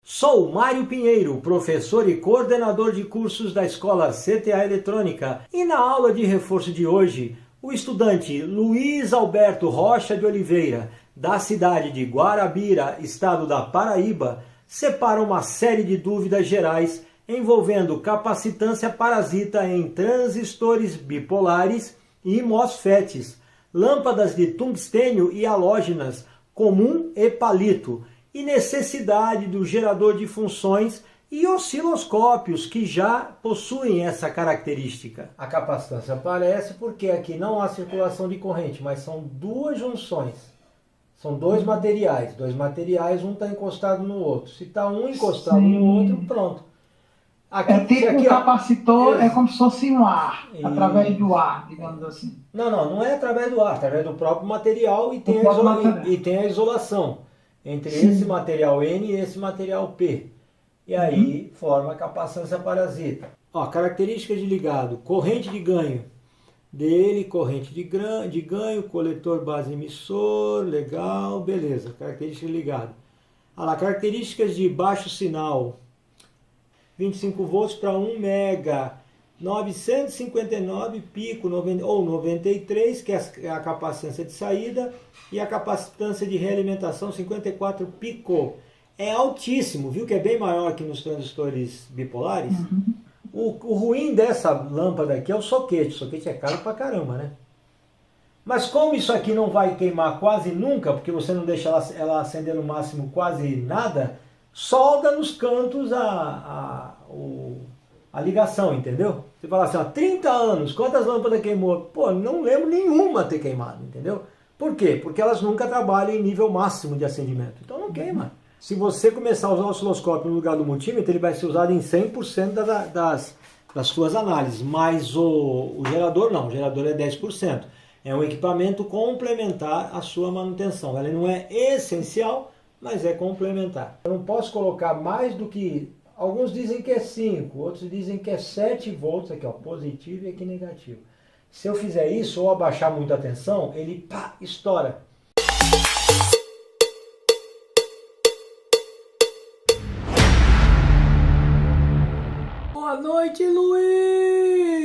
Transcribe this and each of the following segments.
Sou Mário Pinheiro, professor e coordenador de cursos da Escola CTA Eletrônica, e na aula de reforço de hoje, o estudante Luiz Alberto Rocha de Oliveira, da cidade de Guarabira, estado da Paraíba, separa uma série de dúvidas gerais envolvendo capacitância parasita em transistores bipolares e MOSFETs, lâmpadas de tungstênio e halógenas comum e palito, e necessidade do gerador de funções e osciloscópios que já possuem essa característica. A capacitância aparece porque aqui não há circulação de corrente, mas são duas junções. São dois materiais, um está encostado no outro. Se está um encostado no outro, pronto. Aqui, um capacitor é como se fosse um ar, através do ar, digamos assim. Não é através do ar, através do próprio material e tem, a isolação entre esse material N e esse material P. E aí forma a capacitância parasita. Características de ligado: corrente de ganho dele, corrente de ganho, coletor base emissor, legal, beleza, característica de ligado. Características de baixo sinal: 25 volts para 1 mega, 959 pico ou 93, que é a capacitância de saída, e a capacitância de realimentação 54 pico. É altíssimo, viu que é bem maior que nos transistores bipolares? O ruim dessa lâmpada aqui é o soquete. O soquete é caro pra caramba, né? Mas como isso aqui não vai queimar quase nunca, porque você não deixa ela acender no máximo quase nada, solda nos cantos a ligação, entendeu? Você fala assim, 30 anos, quantas lâmpadas queimou? Pô, não lembro nenhuma ter queimado, entendeu? Por quê? Porque elas nunca trabalham em nível máximo de acendimento, então não queima. Se você começar a usar o osciloscópio no lugar do multímetro, ele vai ser usado em 100% das suas análises, mas o gerador não, o gerador é 10%. É um equipamento complementar à sua manutenção. Ela não é essencial, mas é complementar. Eu não posso colocar mais do que... Alguns dizem que é 5, outros dizem que é 7 volts, aqui ó, positivo e aqui negativo. Se eu fizer isso ou abaixar muito a tensão, ele estoura. Boa noite, Luiz!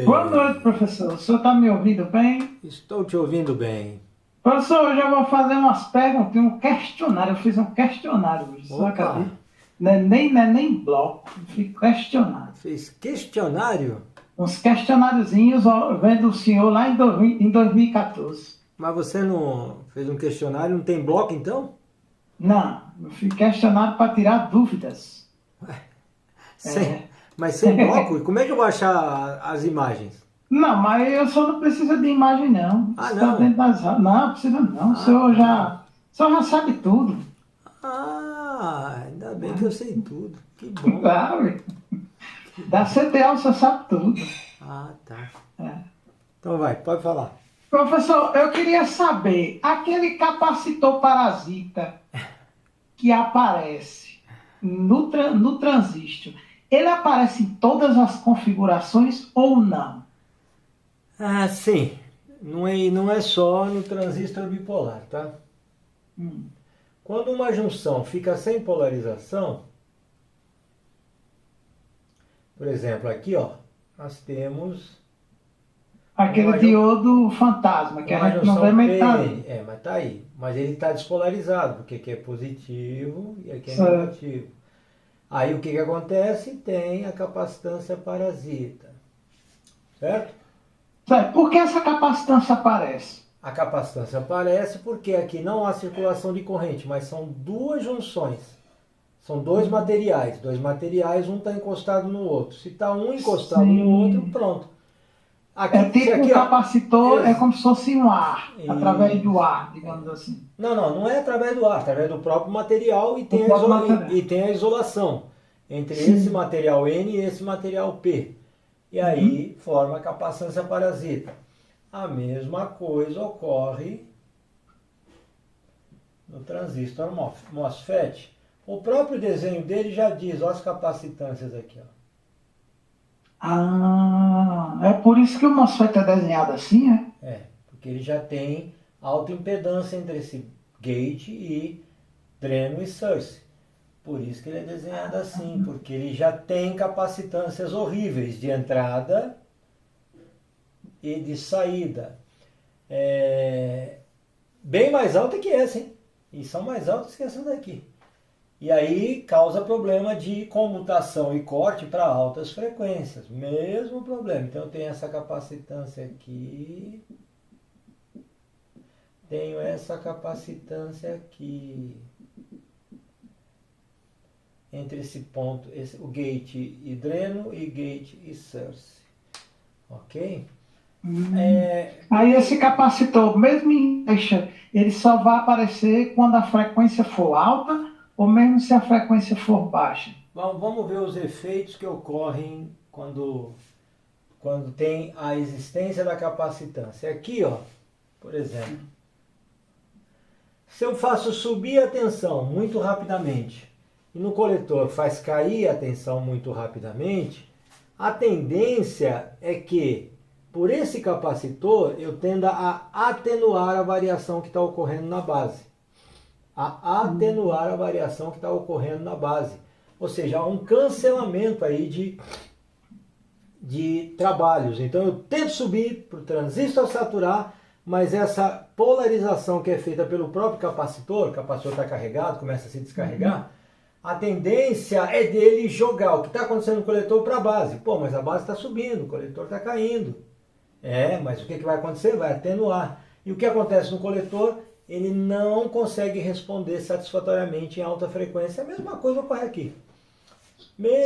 Boa noite, professor. O senhor está me ouvindo bem? Estou te ouvindo bem. Professor, hoje eu vou fazer umas perguntas, um questionário. Eu fiz um questionário hoje, só acredito. Não é nem bloco, eu fiz questionário. Fez questionário? Uns questionáriozinhos vendo o senhor lá em 2014. Mas você não fez um questionário, não tem bloco então? Não, eu fiz questionário para tirar dúvidas. Mas sem bloco? E como é que eu vou achar as imagens? Não, mas eu só não preciso de imagem não. Não? Não, precisa não. O senhor já sabe tudo. Ainda bem que eu sei tudo. Que bom. Claro. Da CTA você sabe tudo. Tá. Então vai, pode falar. Professor, eu queria saber, aquele capacitor parasita que aparece no transistor, ele aparece em todas as configurações ou não? Sim. Não é só no transistor bipolar, tá? Quando uma junção fica sem polarização, por exemplo, aqui ó, nós temos... Aquele diodo fantasma, que a gente não vê metade. Mas tá aí. Mas ele está despolarizado, porque aqui é positivo e aqui é negativo. Aí o que acontece? Tem a capacitância parasita. Certo? Por que essa capacitância aparece? A capacitância aparece porque aqui não há circulação de corrente, mas são duas junções. São dois materiais, um está encostado no outro. Se está um encostado no outro, pronto. Um capacitor é como se fosse um ar, através do ar, digamos assim. Não é através do ar, através do próprio material e tem, a isolação entre esse material N e esse material P. E aí forma a capacitância parasita. A mesma coisa ocorre no transistor MOSFET. O próprio desenho dele já diz, olha as capacitâncias aqui, ó. É por isso que o MOSFET é desenhado assim, porque ele já tem alta impedância entre esse gate e dreno e source. Por isso que ele é desenhado assim, porque ele já tem capacitâncias horríveis de entrada e de saída. Bem mais alta que essa, hein? E são mais altas que essa daqui. E aí causa problema de comutação e corte para altas frequências. Mesmo problema. Então eu tenho essa capacitância aqui. Tenho essa capacitância aqui. Entre esse ponto, o gate e dreno e gate e source. Ok? Aí esse capacitor, mesmo em baixa, ele só vai aparecer quando a frequência for alta ou mesmo se a frequência for baixa? Vamos ver os efeitos que ocorrem quando tem a existência da capacitância. Aqui, ó, por exemplo, se eu faço subir a tensão muito rapidamente e no coletor faz cair a tensão muito rapidamente, a tendência é que, por esse capacitor, eu tenda a atenuar a variação que está ocorrendo na base. Atenuar a variação que está ocorrendo na base. Ou seja, há um cancelamento aí de trabalhos. Então eu tento subir para o transistor saturar, mas essa polarização que é feita pelo próprio capacitor, o capacitor está carregado, começa a se descarregar, a tendência é dele jogar o que está acontecendo no coletor para a base. Pô, mas a base está subindo, o coletor está caindo. Mas o que vai acontecer? Vai atenuar. E o que acontece no coletor? Ele não consegue responder satisfatoriamente em alta frequência. A mesma coisa ocorre aqui.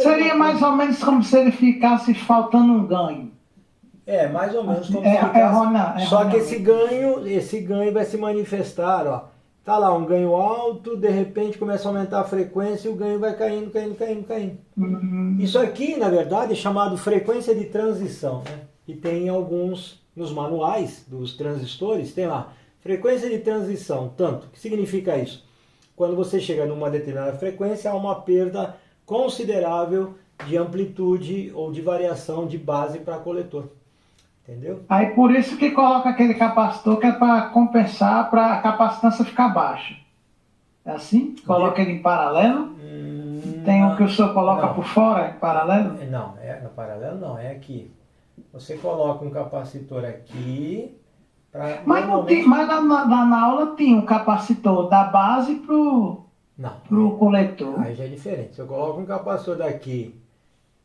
Seria mais ou menos como se ele ficasse faltando um ganho. Mais ou menos como se ficasse. Só que esse ganho vai se manifestar, ó. Tá lá um ganho alto, de repente começa a aumentar a frequência e o ganho vai caindo. Isso aqui, na verdade, é chamado frequência de transição, né? E tem alguns, nos manuais dos transistores, tem lá, frequência de transição, tanto. O que significa isso? Quando você chega numa determinada frequência, há uma perda considerável de amplitude ou de variação de base para coletor. Entendeu? Aí por isso que coloca aquele capacitor que é para compensar, para a capacitância ficar baixa. É assim? Coloca ele em paralelo? Tem o que o senhor coloca por fora, em paralelo? Não, no paralelo não, é aqui. Você coloca um capacitor aqui. Mas na aula tinha um capacitor da base pro coletor. Aí já é diferente. Se eu coloco um capacitor daqui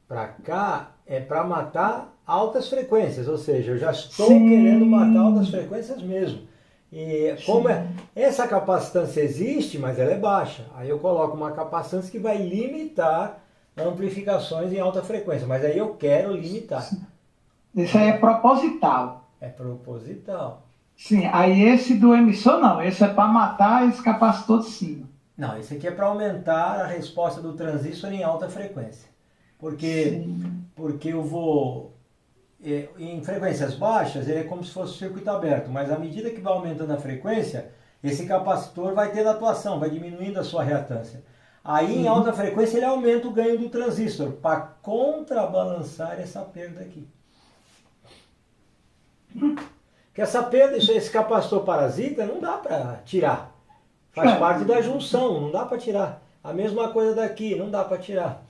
para cá, é para matar altas frequências, ou seja, eu já estou querendo matar altas frequências mesmo. E como essa capacitância existe, mas ela é baixa, aí eu coloco uma capacitância que vai limitar amplificações em alta frequência, mas aí eu quero limitar. Isso aí é proposital. É proposital. Sim, aí esse do emissor não, esse é para matar esse capacitor de cima. Não, esse aqui é para aumentar a resposta do transistor em alta frequência. Porque eu vou... Em frequências baixas, ele é como se fosse um circuito aberto, mas à medida que vai aumentando a frequência, esse capacitor vai tendo atuação, vai diminuindo a sua reatância. Aí, em alta frequência, ele aumenta o ganho do transistor, para contrabalançar essa perda aqui. Porque essa perda, esse capacitor parasita, não dá para tirar. Faz parte da junção, não dá para tirar. A mesma coisa daqui, não dá para tirar.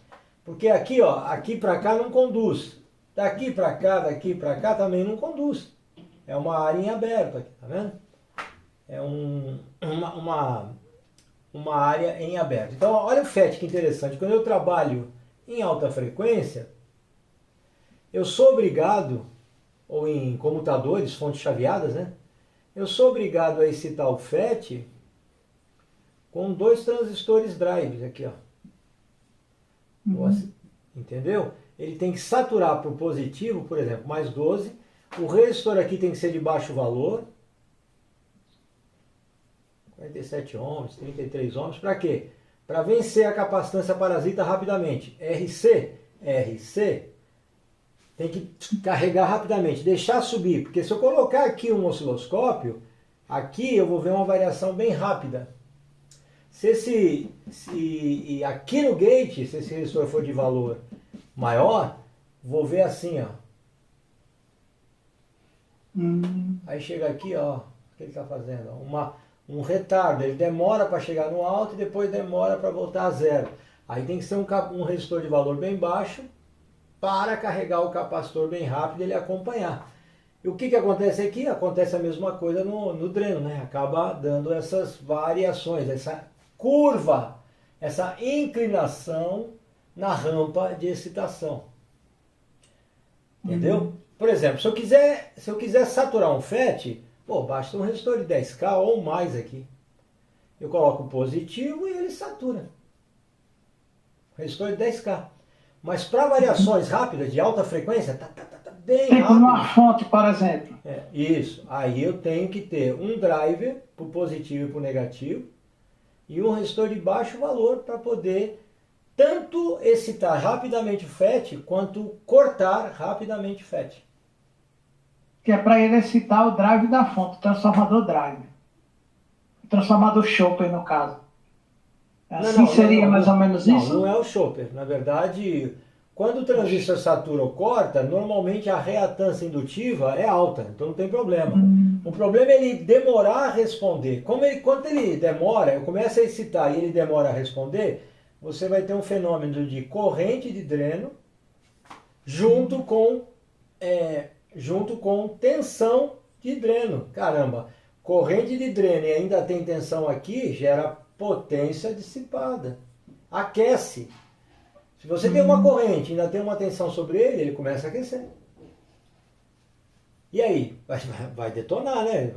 Porque aqui, ó, aqui para cá não conduz. Daqui para cá também não conduz. É uma área em aberto aqui, tá vendo? É uma área em aberto. Então, olha o FET que interessante. Quando eu trabalho em alta frequência, eu sou obrigado, ou em comutadores, fontes chaveadas, né? Eu sou obrigado a excitar o FET com 2 transistores drives aqui, ó. Entendeu? Ele tem que saturar para o positivo, por exemplo, mais 12. O resistor aqui tem que ser de baixo valor. 47 ohms, 33 ohms. Para quê? Para vencer a capacitância parasita rapidamente. RC tem que carregar rapidamente, deixar subir. Porque se eu colocar aqui um osciloscópio, aqui eu vou ver uma variação bem rápida. E aqui no gate, se esse resistor for de valor maior, vou ver assim, ó. Aí chega aqui, ó, o que ele está fazendo? um retardo, ele demora para chegar no alto e depois demora para voltar a zero. Aí tem que ser um resistor de valor bem baixo para carregar o capacitor bem rápido e ele acompanhar. E o que acontece aqui? Acontece a mesma coisa no dreno, né? Acaba dando essas variações, essa curva, essa inclinação na rampa de excitação. Entendeu? Por exemplo, se eu quiser saturar um FET, basta um resistor de 10K ou mais aqui. Eu coloco o positivo e ele satura. Resistor de 10K. Mas para variações rápidas, de alta frequência, tá bem Tem rápido. uma fonte, por exemplo. Isso. Aí eu tenho que ter um driver para o positivo e para o negativo e um resistor de baixo valor para poder tanto excitar rapidamente o FET quanto cortar rapidamente o FET. Que é para ele excitar o drive da fonte, o transformador drive. O transformador chopper, no caso. Assim seria mais ou menos isso? Não é o chopper. Na verdade, quando o transistor satura ou corta, normalmente a reatância indutiva é alta, então não tem problema. O problema é ele demorar a responder. Quando ele demora, eu começo a excitar e ele demora a responder, você vai ter um fenômeno de corrente de dreno junto com tensão de dreno. Caramba, corrente de dreno e ainda tem tensão aqui, gera potência dissipada. Aquece. Se você tem uma corrente e ainda tem uma tensão sobre ele, ele começa a aquecer. E aí? Vai detonar, né?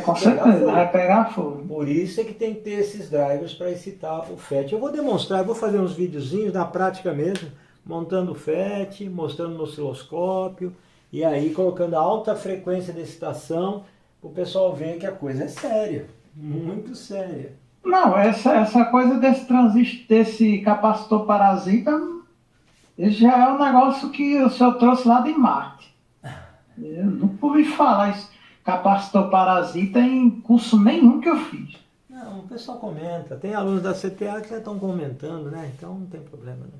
Com certeza, vai pegar fogo. Por isso é que tem que ter esses drivers para excitar o FET. Eu vou demonstrar, eu vou fazer uns videozinhos na prática mesmo, montando o FET, mostrando no osciloscópio, e aí colocando a alta frequência de excitação, para o pessoal ver que a coisa é séria, muito séria. Não, essa coisa desse transistor, desse capacitor parasita, esse já é um negócio que o senhor trouxe lá de Marte. Eu nunca ouvi falar isso, capacitor parasita, em curso nenhum que eu fiz. Não, o pessoal comenta. Tem alunos da CTA que já estão comentando, né? Então não tem problema, não.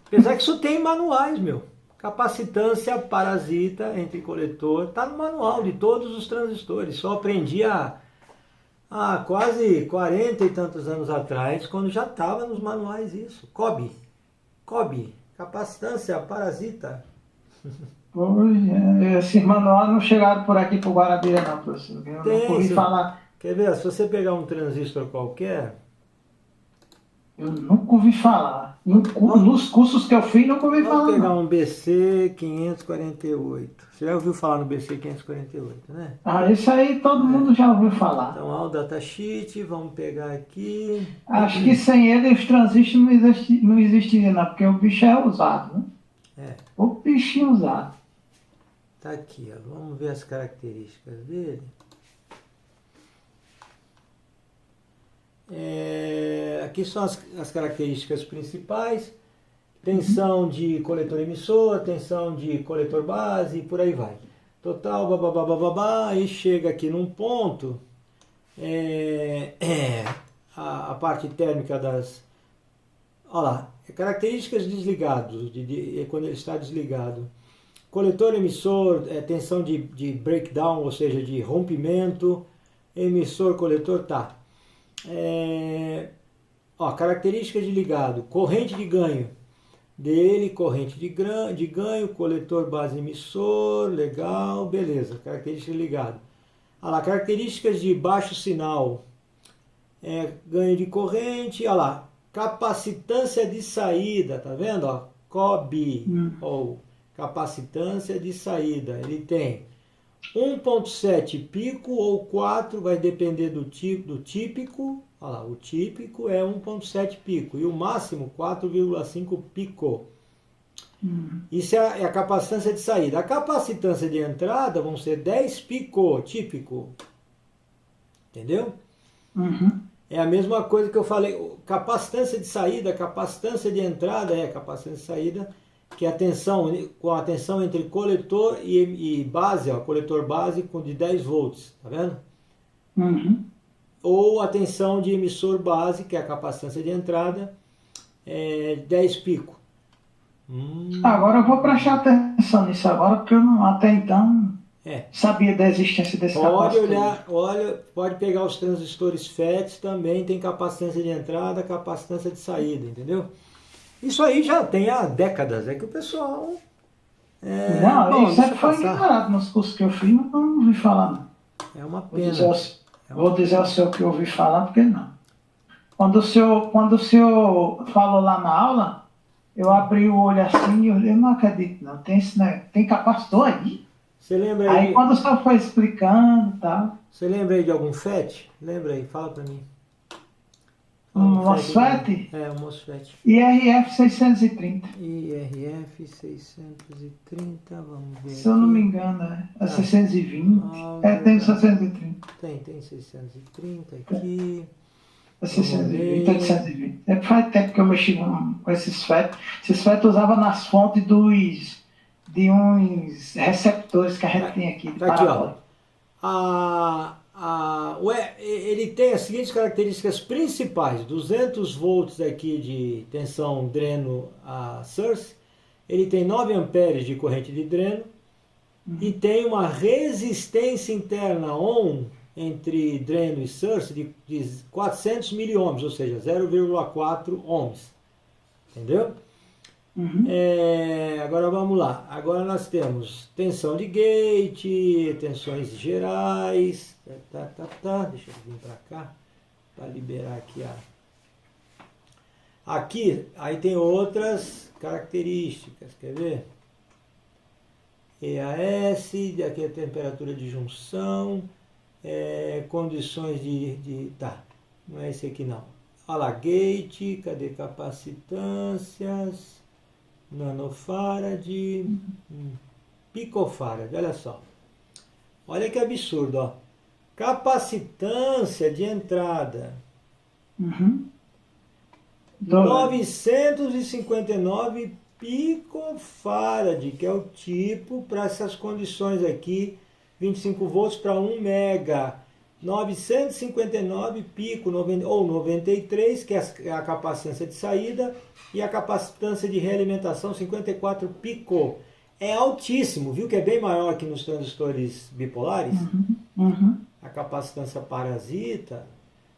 Apesar que isso tem em manuais, meu. Capacitância parasita entre coletor, está no manual de todos os transistores. Só aprendi há quase 40 e tantos anos atrás, quando já estava nos manuais isso. COB, capacitância parasita. Esses manuais não chegaram por aqui para o Guarabira, não, professor. Eu não ouvi falar. Quer ver? Se você pegar um transistor qualquer... Eu nunca ouvi falar. Nos cursos que eu fiz, nunca ouvi falar. Vamos pegar um BC548. Você já ouviu falar no BC548, né? Isso aí todo mundo já ouviu falar. Então, ao datasheet, vamos pegar aqui. Acho que sem ele os transistores não existiriam, não, porque o bicho é usado, né? O bichinho usado. Tá aqui, ó. Vamos ver as características dele. Aqui são as características principais. Tensão de coletor emissor, tensão de coletor base, por aí vai. Total, babá, e chega aqui num ponto, a parte térmica das... Olha lá, características desligados, quando ele está desligado. Coletor emissor, tensão de breakdown, ou seja, de rompimento. Emissor, coletor, tá. Características de ligado, corrente de ganho dele, corrente de ganho, coletor base emissor, legal, beleza, características de ligado. Olha lá, características de baixo sinal, ganho de corrente, olha lá, capacitância de saída, tá vendo? Ó, COB, ou capacitância de saída, ele tem 1.7 pico ou 4, vai depender do típico. Olha lá, o típico é 1.7 pico e o máximo 4,5 pico. Isso é a capacitância de saída. A capacitância de entrada vão ser 10 pico, típico. Entendeu? É a mesma coisa que eu falei. Capacitância de saída, capacitância de entrada capacitância de saída, que é com a tensão entre coletor e base, coletor básico de 10 volts, tá vendo? Ou a tensão de emissor base, que é a capacitância de entrada, 10 pico. Agora eu vou prestar atenção nisso agora, porque até então É. Sabia da existência desse Pode capacitor. olhar, olha, pode pegar os transistores FETs, também tem capacitância de entrada, capacitância de saída, entendeu? Isso aí já tem há décadas, é que o pessoal... Não, bom, isso deixa sempre foi passar. ignorado nos cursos que eu fiz, mas eu não ouvi falar, não. É uma Vou pena. vou dizer ao senhor que eu ouvi falar, porque não. Quando o senhor falou lá na aula, eu abri o olho assim e eu não acredito, não. Tem, né, tem capacitor aí? Você lembra Aí aí, quando o senhor foi explicando e tal, você lembra aí de algum FET? Lembra aí, fala pra mim. um MOSFET, Um MOSFET. IRF 630. IRF 630, vamos ver Se eu não me aqui. engano, é 620. Tem 630. Tem 630 aqui. É 620, 820. Faz tempo que eu mexi com esses FET. Esses FET eu usava nas fontes de uns receptores que a gente tem aqui. Tá aqui, ó. Ele tem as seguintes características principais: 200 volts aqui de tensão dreno a source, ele tem 9 amperes de corrente de dreno e tem uma resistência interna on entre dreno e source de 400 miliohms, ou seja, 0,4 ohms. Entendeu? Agora vamos lá. Agora nós temos tensão de gate, tensões gerais. Deixa eu vir para cá para liberar aqui Aqui, aí tem outras características. Quer ver? EAS, aqui a temperatura de junção, condições Tá, não é esse aqui não. Olha lá, gate, cadê capacitâncias? Nanofarad, picofarad, olha só. Olha que absurdo, ó. Capacitância de entrada. 959 picofarad, que é o tipo para essas condições aqui, 25 volts para 1 mega. 959 pico, ou 93, que é a capacitância de saída, e a capacitância de realimentação, 54 pico. É altíssimo, viu que é bem maior que nos transistores bipolares? A capacitância parasita,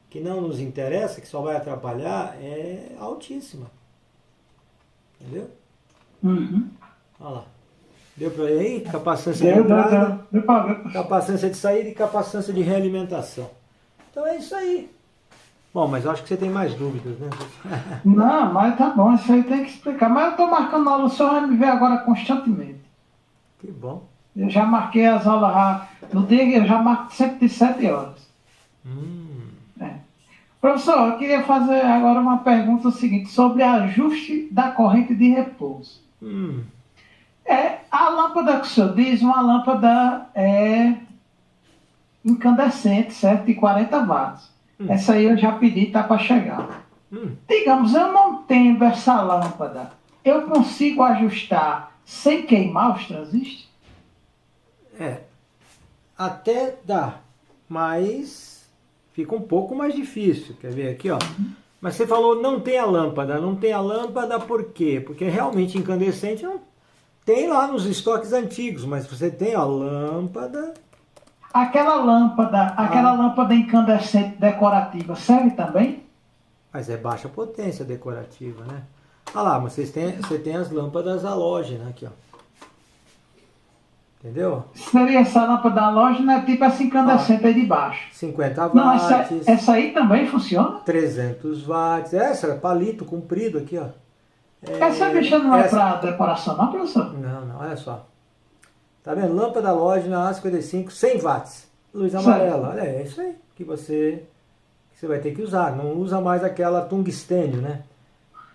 que não nos interessa, que só vai atrapalhar, é altíssima. Entendeu? Olha lá. Deu para ver aí? Capacitância de entrada, capacitância de saída e capacitância de realimentação. Então é isso aí. Bom, mas eu acho que você tem mais dúvidas, né? Não, mas tá bom, isso aí tem que explicar. Mas eu estou marcando aula, o senhor vai me ver agora constantemente. Que bom. Eu já marquei as aulas lá. No dia eu já marco sempre de 7 horas. Professor, eu queria fazer agora uma pergunta seguinte, sobre ajuste da corrente de repouso. A lâmpada que o senhor diz, uma lâmpada incandescente, certo? De 40 watts. Essa aí eu já pedi, tá para chegar. Digamos, eu não tendo essa lâmpada, eu consigo ajustar sem queimar os transistores? Até dá, mas fica um pouco mais difícil. Quer ver aqui, ó? Mas você falou não tem a lâmpada. Não tem a lâmpada por quê? Porque realmente incandescente não tem lá nos estoques antigos, mas você tem a lâmpada. Aquela lâmpada incandescente decorativa serve também? Mas é baixa potência decorativa, né? Olha lá, mas você tem as lâmpadas halógenas aqui, ó. Entendeu? Seria essa lâmpada halógena, tipo essa incandescente aí de baixo. 50 watts. Não, essa aí também funciona? 300 watts. Essa é palito comprido aqui, ó. Essa bicha não é para decoração, não, professor? Não, olha só. Tá vendo? Lâmpada halógena A55, 100 watts. Luz amarela. Olha, é isso aí que você vai ter que usar. Não usa mais aquela tungstênio, né?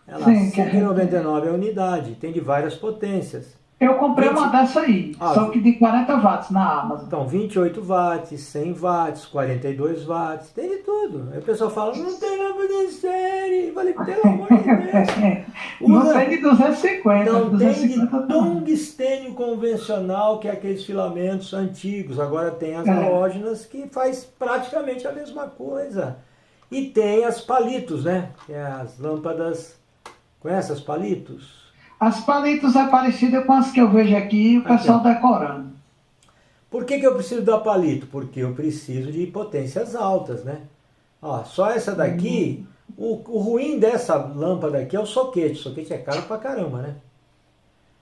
Ela Sim, 199 é a unidade. Tem de várias potências. Eu comprei uma dessa aí, só que de 40 watts na Amazon. Então, 28 watts, 100 watts, 42 watts, tem de tudo. Aí o pessoal fala, não tem lâmpada de série. Eu falei, pelo amor de Deus. Não tem de 250. Não 250 tem de tungstênio convencional, que é aqueles filamentos antigos. Agora tem as halógenas, que faz praticamente a mesma coisa. E tem as palitos, né? Que é as lâmpadas... Conhece as palitos? As palitos é parecida com as que eu vejo aqui, o pessoal decorando. Por que eu preciso da palito? Porque eu preciso de potências altas, né? Ó, só essa daqui, o ruim dessa lâmpada aqui é o soquete. O soquete é caro pra caramba, né?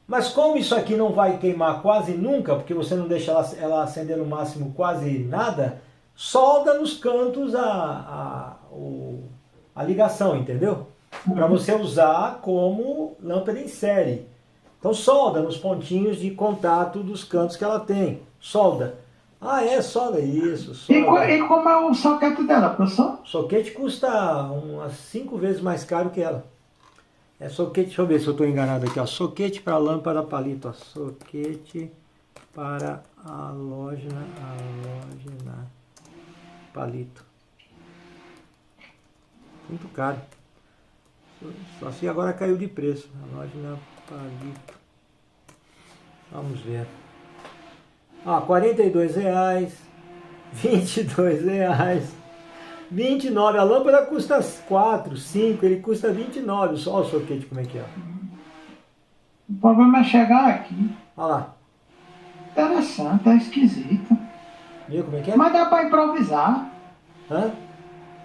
Mas como isso aqui não vai queimar quase nunca, porque você não deixa ela acender no máximo quase nada, solda nos cantos a ligação, entendeu? Para você usar como lâmpada em série. Então solda nos pontinhos de contato dos cantos que ela tem. Solda. Ah, solda isso. Solda. E como é o soquete dela, professor? O soquete custa umas 5 vezes mais caro que ela. É soquete, deixa eu ver se eu estou enganado aqui, ó. Soquete para lâmpada palito, ó. Soquete para halógena palito. Muito caro. Só se agora caiu de preço. Halógena palito. Vamos ver. Ah, R$42, R$22, 29. A lâmpada custa 4, 5, ele custa 29. Só o soquete como é que é. O problema é chegar aqui. Olha lá. Interessante, é esquisito. Viu como é que é? Mas dá para improvisar. Hã?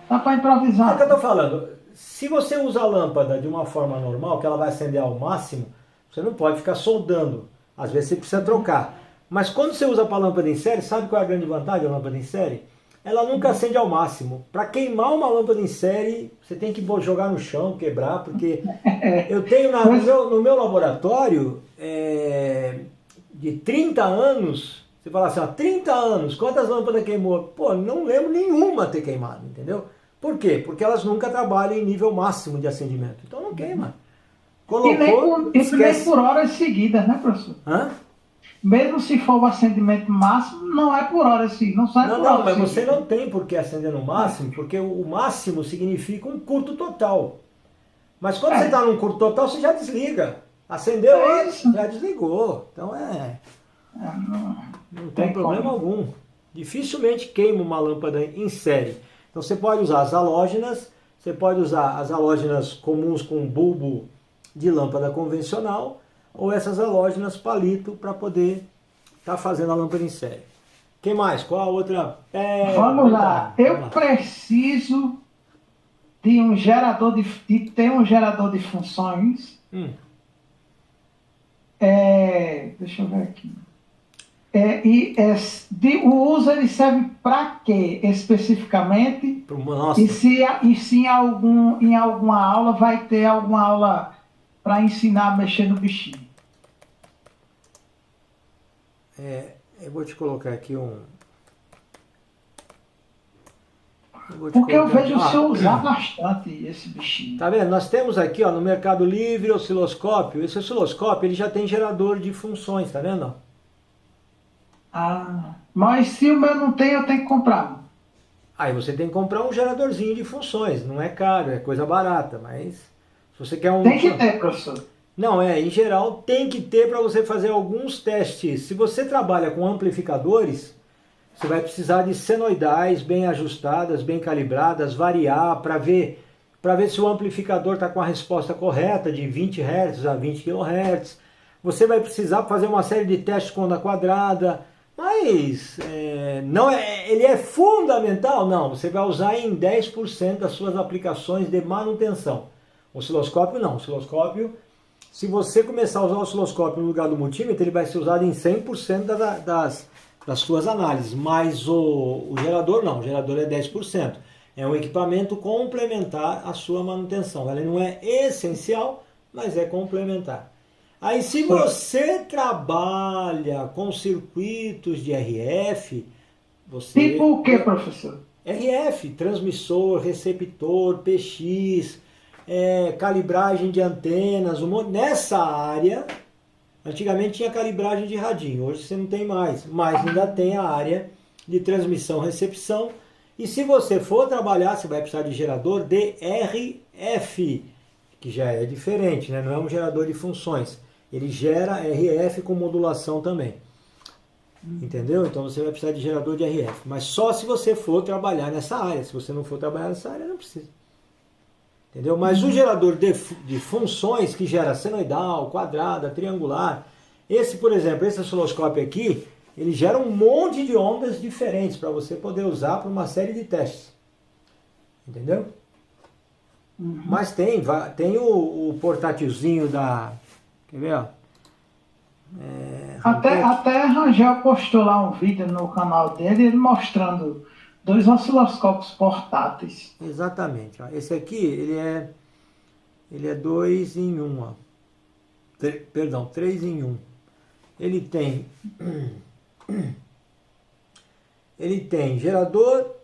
Dá para improvisar. É o que eu tô falando. Se você usa a lâmpada de uma forma normal, que ela vai acender ao máximo, você não pode ficar soldando. Às vezes você precisa trocar. Mas quando você usa para lâmpada em série, sabe qual é a grande vantagem da lâmpada em série? Ela nunca acende ao máximo. Para queimar uma lâmpada em série, você tem que jogar no chão, quebrar, porque eu tenho no meu laboratório de 30 anos, você fala assim, ó, 30 anos, quantas lâmpadas queimou? Pô, não lembro nenhuma ter queimado, entendeu? Por quê? Porque elas nunca trabalham em nível máximo de acendimento. Então não queima. Colocou, e nem por horas seguidas, né, professor? Hã? Mesmo se for o acendimento máximo, não é por hora assim, não sai por hora. Não, mas você não tem por que acender no máximo, porque o máximo significa um curto total. Mas quando você está num curto total, você já desliga. Acendeu antes, já desligou. Então não tem problema algum. Dificilmente queima uma lâmpada em série. Então você pode usar as halógenas, você pode usar as halógenas comuns com bulbo de lâmpada convencional, ou essas halógenas palito para poder estar fazendo a lâmpada em série. Quem mais? Qual a outra? Vamos lá. Eu preciso de um gerador de ter um gerador de funções. Deixa eu ver aqui. O uso ele serve para quê especificamente? Nossa. E se em alguma aula vai ter alguma aula para ensinar a mexer no bichinho? Eu vou te colocar aqui Porque eu vejo o senhor usar bastante esse bichinho. Tá vendo? Nós temos aqui, ó, no Mercado Livre, osciloscópio. Esse osciloscópio ele já tem gerador de funções, tá vendo? Mas se o meu não tem, eu tenho que comprar. Aí você tem que comprar um geradorzinho de funções. Não é caro, é coisa barata, mas se você quer um... Tem que ter, professor. Não, em geral tem que ter para você fazer alguns testes. Se você trabalha com amplificadores, você vai precisar de senoidais bem ajustadas, bem calibradas, variar para ver se o amplificador está com a resposta correta de 20 Hz a 20 kHz. Você vai precisar fazer uma série de testes com onda quadrada, mas ele é fundamental? Não, você vai usar em 10% das suas aplicações de manutenção. Osciloscópio não, osciloscópio... Se você começar a usar o osciloscópio no lugar do multímetro, ele vai ser usado em 100% das suas análises, mas o gerador não, o gerador é 10%. É um equipamento complementar à sua manutenção. Ela não é essencial, mas é complementar. Aí se você trabalha com circuitos de RF, você... Tipo o que, professor? RF, transmissor, receptor, PX... calibragem de antenas, nessa área, antigamente tinha calibragem de radinho, hoje você não tem mais, mas ainda tem a área de transmissão, recepção, e se você for trabalhar, você vai precisar de gerador de RF, que já é diferente, né? Não é um gerador de funções, ele gera RF com modulação também, entendeu? Então você vai precisar de gerador de RF, mas só se você for trabalhar nessa área, se você não for trabalhar nessa área, não precisa. Entendeu? Mas o gerador de funções que gera senoidal, quadrada, triangular, esse, por exemplo, esse osciloscópio aqui, ele gera um monte de ondas diferentes para você poder usar para uma série de testes. Entendeu? Mas tem o portátilzinho da... Quer ver, ó? Até Rangel postou lá um vídeo no canal dele, ele mostrando 2 osciloscópios portáteis. Exatamente. Ó. Esse aqui, ele é 2 em 1. Ó. Perdão, 3 em 1. Ele tem gerador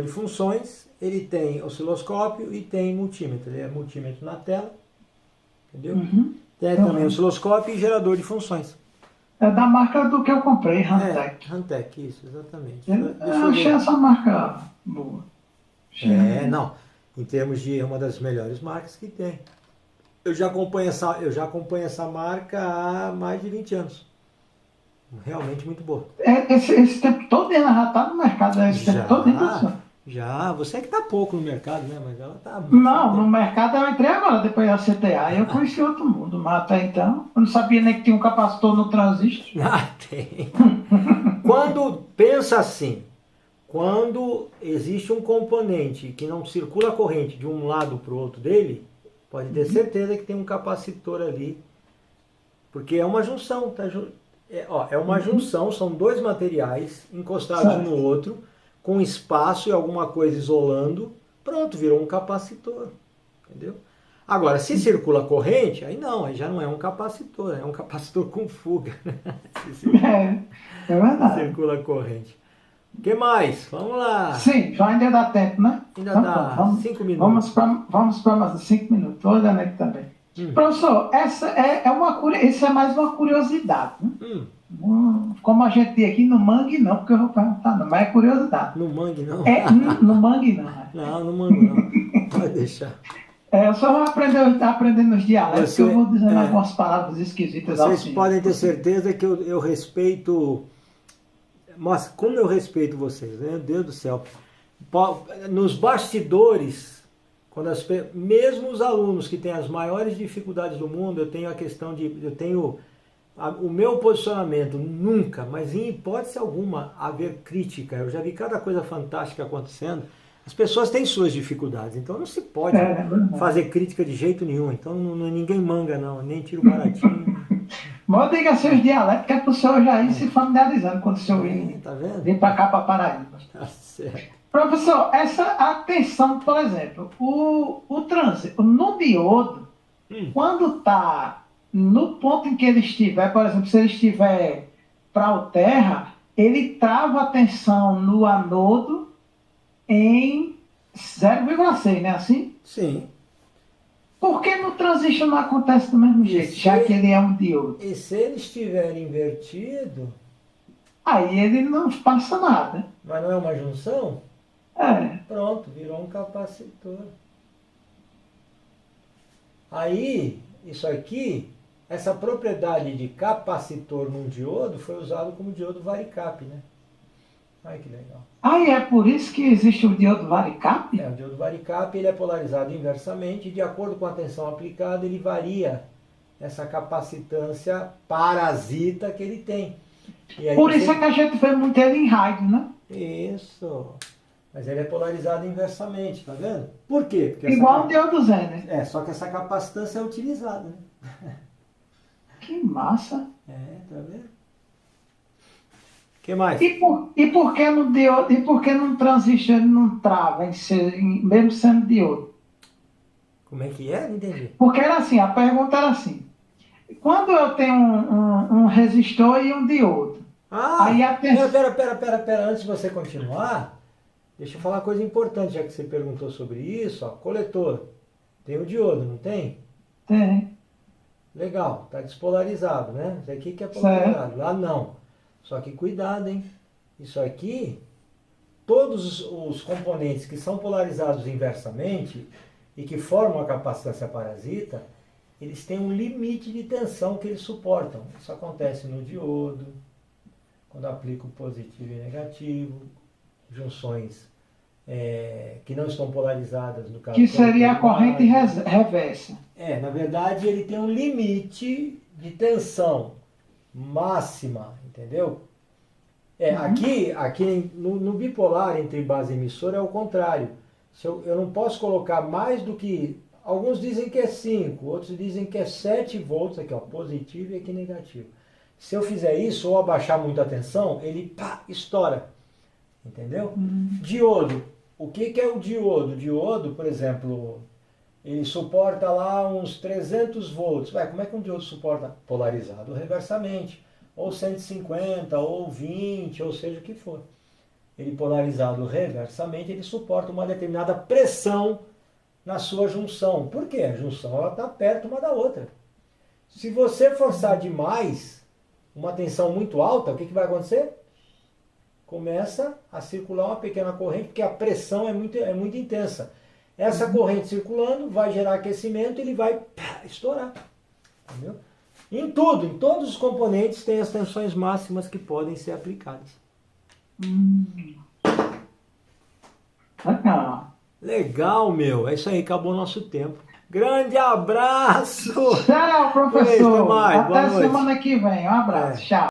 de funções, ele tem osciloscópio e tem multímetro. Ele é multímetro na tela, entendeu? Tem também osciloscópio e gerador de funções. É da marca do que eu comprei, Hantec. Hantec, isso, exatamente. Eu achei essa marca boa. Não. Em termos de uma das melhores marcas que tem. Eu já acompanho essa marca há mais de 20 anos. Realmente muito boa. Esse tempo todo ela já está no mercado, tempo todo, professor? Já, você é que está pouco no mercado, né? Mas ela está... Não, no mercado eu entrei agora, depois da CTA, eu conheci outro mundo, mas até então eu não sabia nem que tinha um capacitor no transistor. Tem. Quando pensa assim, quando existe um componente que não circula a corrente de um lado para o outro dele, pode ter certeza que tem um capacitor ali, porque é uma junção, tá? É uma junção, são 2 materiais encostados um no outro, com espaço e alguma coisa isolando, pronto, virou um capacitor, entendeu? Agora, se circula a corrente, aí já não é um capacitor, é um capacitor com fuga. É verdade. Circula a corrente. O que mais? Vamos lá. Sim, já ainda dá tempo, né? Ainda dá 5 minutos. Vamos para mais 5 minutos. Estou olhando aqui também. Professor, isso é mais uma curiosidade. Né? Como a gente tem aqui, no mangue não, porque eu vou perguntar não, mas é curiosidade. No mangue não? No mangue não. Não, no mangue não. Pode deixar. Eu só vou aprendendo os dialetos, que eu vou dizendo algumas palavras esquisitas. Vocês podem ter certeza que eu respeito... Mas como eu respeito vocês, né? Meu Deus do céu. Nos bastidores, mesmo os alunos que têm as maiores dificuldades do mundo, eu tenho a questão o meu posicionamento, nunca, mas em hipótese alguma, haver crítica. Eu já vi cada coisa fantástica acontecendo. As pessoas têm suas dificuldades, então não se pode fazer crítica de jeito nenhum. Então ninguém manga não, nem tira o baratinho. Mas diga seus dialetos, que é para o senhor já ir se familiarizando quando o senhor vir para cá, para Paraíba. Tá certo. Professor, essa atenção, por exemplo, o trânsito no diodo, quando está no ponto em que ele estiver, por exemplo, se ele estiver para o terra, ele trava a tensão no anodo em 0,6, não é assim? Sim. Por que no transistor não acontece do mesmo jeito, já que ele é um diodo? E se ele estiver invertido... Aí ele não passa nada. Mas não é uma junção? Pronto, virou um capacitor. Aí, isso aqui, essa propriedade de capacitor num diodo foi usado como diodo varicap, né? Ai, que legal. É por isso que existe o diodo varicap? O diodo varicap ele é polarizado inversamente e de acordo com a tensão aplicada ele varia essa capacitância parasita que ele tem. Por isso é que a gente vê muito ele em rádio, né? Isso. Mas ele é polarizado inversamente, tá vendo? Por quê? Porque igual o diodo Zé, né? Só que essa capacitância é utilizada, né? Que massa. Tá vendo? O que mais? E por que no diodo, e por que num transistor ele não trava, mesmo sendo diodo? Como é que é? Não entendi. Porque era assim, a pergunta era assim. Quando eu tenho um resistor e um diodo. Aí a tensão... Pera, antes de você continuar, deixa eu falar uma coisa importante, já que você perguntou sobre isso, ó, coletor. Tem o diodo, não tem? Tem. Legal, está despolarizado, né? Isso aqui que é polarizado, lá não. Só que cuidado, hein? Isso aqui, todos os componentes que são polarizados inversamente e que formam a capacitância parasita, eles têm um limite de tensão que eles suportam. Isso acontece no diodo, quando aplico positivo e negativo, junções que não estão polarizadas no caso. Que seria a corrente reversa. Na verdade ele tem um limite de tensão máxima, entendeu? Aqui no bipolar entre base e emissora é o contrário. Se eu não posso colocar mais do que... Alguns dizem que é 5, outros dizem que é 7 volts, aqui ó, positivo e aqui negativo. Se eu fizer isso ou abaixar muito a tensão, ele estoura. Entendeu? Diodo. O que é o diodo? O diodo, por exemplo, ele suporta lá uns 300 volts. Como é que um diodo suporta? Polarizado reversamente. Ou 150, ou 20, ou seja o que for. Ele polarizado reversamente, ele suporta uma determinada pressão na sua junção. Por quê? A junção está perto uma da outra. Se você forçar demais, uma tensão muito alta, o que vai acontecer? Começa a circular uma pequena corrente, porque a pressão é muito intensa. Essa corrente circulando vai gerar aquecimento e ele vai estourar. Entendeu? Em todos os componentes tem as tensões máximas que podem ser aplicadas. Legal. Legal, meu. É isso aí, acabou o nosso tempo. Grande abraço! Tchau, professor. Até mais. Até semana que vem. Um abraço. Tchau.